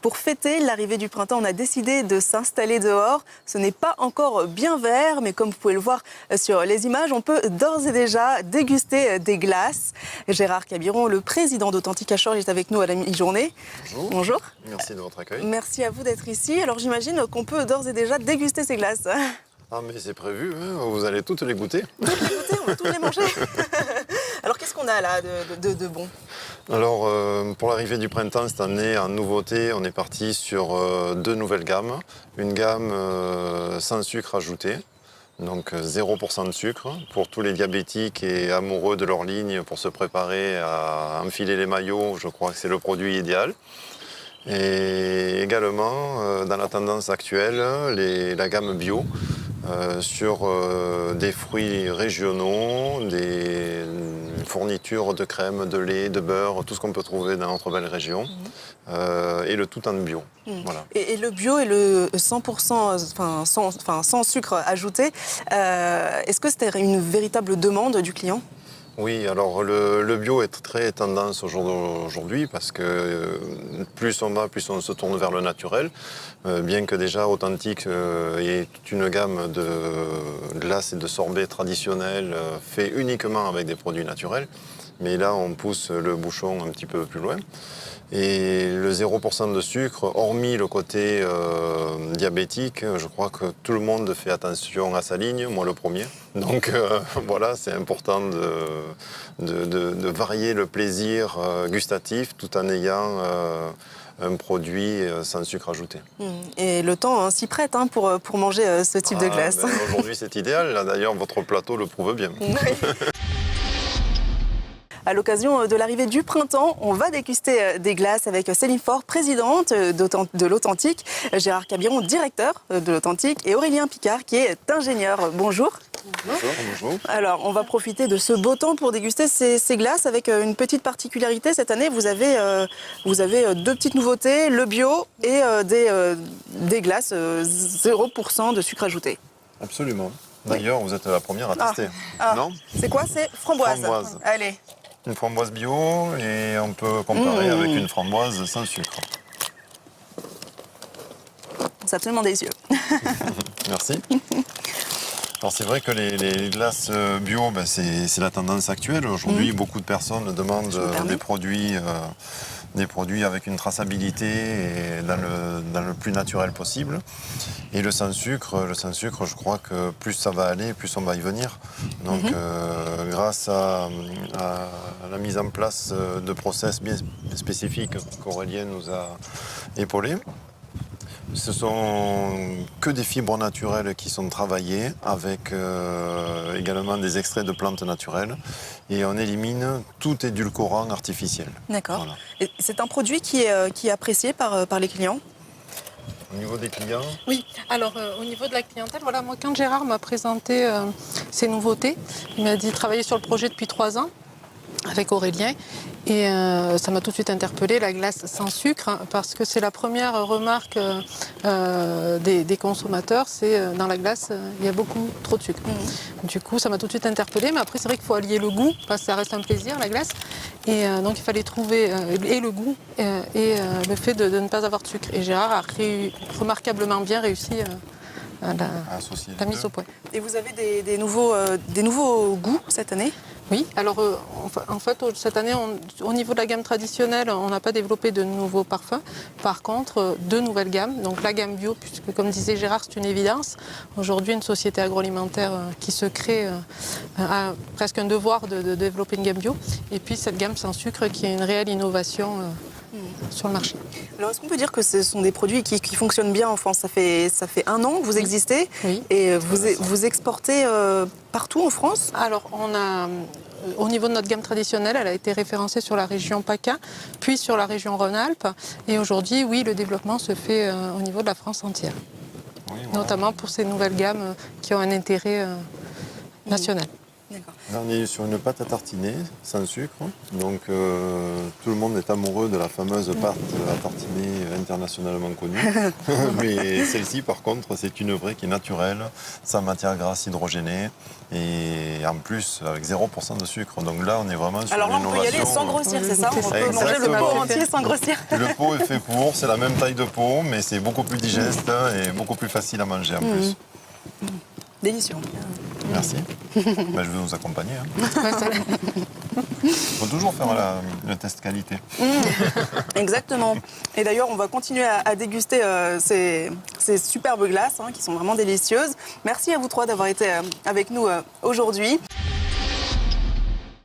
Pour fêter l'arrivée du printemps, on a décidé de s'installer dehors. Ce n'est pas encore bien vert, mais comme vous pouvez le voir sur les images, on peut d'ores et déjà déguster des glaces. Gérard Cabiron, le président d'Authentique à Chorges, est avec nous à la mi-journée. Bonjour. Bonjour. Merci de votre accueil. Merci à vous d'être ici. Alors j'imagine qu'on peut d'ores et déjà déguster ces glaces. Ah mais c'est prévu, hein, vous allez toutes les goûter. Toutes les goûter, on va toutes les manger. Alors qu'est-ce qu'on a là de bon? Alors pour l'arrivée du printemps cette année, en nouveauté, on est parti sur deux nouvelles gammes. Une gamme sans sucre ajouté, donc 0% de sucre, pour tous les diabétiques et amoureux de leur ligne pour se préparer à enfiler les maillots, je crois que c'est le produit idéal. Et également, dans la tendance actuelle, la gamme bio, sur des fruits régionaux, des fournitures de crème, de lait, de beurre, tout ce qu'on peut trouver dans notre belle région, et le tout en bio. Voilà. Et le bio et le 100%, sans sucre ajouté, est-ce que c'était une véritable demande du client? Oui, alors le bio est très tendance aujourd'hui parce que plus on va, plus on se tourne vers le naturel. Bien que déjà Authentique ait toute une gamme de glaces et de sorbets traditionnels faits uniquement avec des produits naturels. Mais là, on pousse le bouchon un petit peu plus loin. Et le 0% de sucre, hormis le côté diabétique, je crois que tout le monde fait attention à sa ligne, moi le premier. Donc voilà, c'est important de varier le plaisir gustatif tout en ayant un produit sans sucre ajouté. Et le temps s'y prête pour manger ce type de glace. Ben, aujourd'hui, c'est idéal. Là, d'ailleurs, votre plateau le prouve bien. Oui. À l'occasion de l'arrivée du printemps, on va déguster des glaces avec Céline Faure, présidente de l'Authentique, Gérard Cabiron, directeur de l'Authentique, et Aurélien Picard, qui est ingénieur. Bonjour. Bonjour. Bonjour. Alors, on va profiter de ce beau temps pour déguster ces glaces avec une petite particularité. Cette année, vous avez deux petites nouveautés, le bio et des glaces 0% de sucre ajouté. Absolument. D'ailleurs, vous êtes la première à tester. Non ? C'est quoi? C'est framboise. Framboise. Allez. Une framboise bio et on peut comparer avec une framboise sans sucre. C'est absolument délicieux. Merci. Alors c'est vrai que les glaces bio, ben, c'est la tendance actuelle. Aujourd'hui, beaucoup de personnes demandent des produits avec une traçabilité et dans le plus naturel possible. Et le sans sucre, je crois que plus ça va aller, plus on va y venir. Donc grâce à la mise en place de process bien spécifiques qu'Aurélien nous a épaulés, ce sont que des fibres naturelles qui sont travaillées avec également des extraits de plantes naturelles et on élimine tout édulcorant artificiel. D'accord. Voilà. Et c'est un produit qui est apprécié par les clients? Au niveau des clients, Oui, alors au niveau de la clientèle, voilà, moi quand Gérard m'a présenté ces nouveautés, il m'a dit travailler sur le projet depuis 3 ans avec Aurélien et ça m'a tout de suite interpellée, la glace sans sucre, parce que c'est la première remarque des consommateurs, c'est dans la glace il y a beaucoup trop de sucre. Du coup ça m'a tout de suite interpellée, mais après c'est vrai qu'il faut allier le goût, parce que ça reste un plaisir la glace, et donc il fallait trouver et le goût et le fait de ne pas avoir de sucre. Et Gérard a remarquablement bien réussi la mise au point. Et vous avez des nouveaux goûts cette année? Oui, alors en fait cette année au niveau de la gamme traditionnelle on n'a pas développé de nouveaux parfums. Par contre 2 nouvelles gammes, donc la gamme bio puisque comme disait Gérard c'est une évidence. Aujourd'hui une société agroalimentaire qui se crée a presque un devoir de développer une gamme bio. Et puis cette gamme sans sucre qui est une réelle innovation sur le marché. Alors est-ce qu'on peut dire que ce sont des produits qui fonctionnent bien en France? Ça fait 1 an que vous existez, Oui. Et vous exportez partout en France? Alors on a au niveau de notre gamme traditionnelle, elle a été référencée sur la région PACA, puis sur la région Rhône-Alpes. Et aujourd'hui, oui, le développement se fait au niveau de la France entière. oui, voilà. Notamment pour ces nouvelles gammes qui ont un intérêt national. D'accord. Là, on est sur une pâte à tartiner, sans sucre. Donc, tout le monde est amoureux de la fameuse pâte à tartiner internationalement connue. Mais celle-ci, par contre, c'est une vraie qui est naturelle, sans matière grasse hydrogénée. Et en plus, avec 0% de sucre. Donc là, on est vraiment sur Alors là, une on peut y aller innovation. sans grossir, c'est ça? On peut manger le Exactement. pot entier sans grossir. Le pot est fait pour, c'est la même taille de pot, mais c'est beaucoup plus digeste et beaucoup plus facile à manger en plus. Délicieux. Merci. Je vais vous accompagner. Il faut toujours faire le test qualité. Exactement. Et d'ailleurs, on va continuer à déguster ces superbes glaces qui sont vraiment délicieuses. Merci à vous trois d'avoir été avec nous aujourd'hui.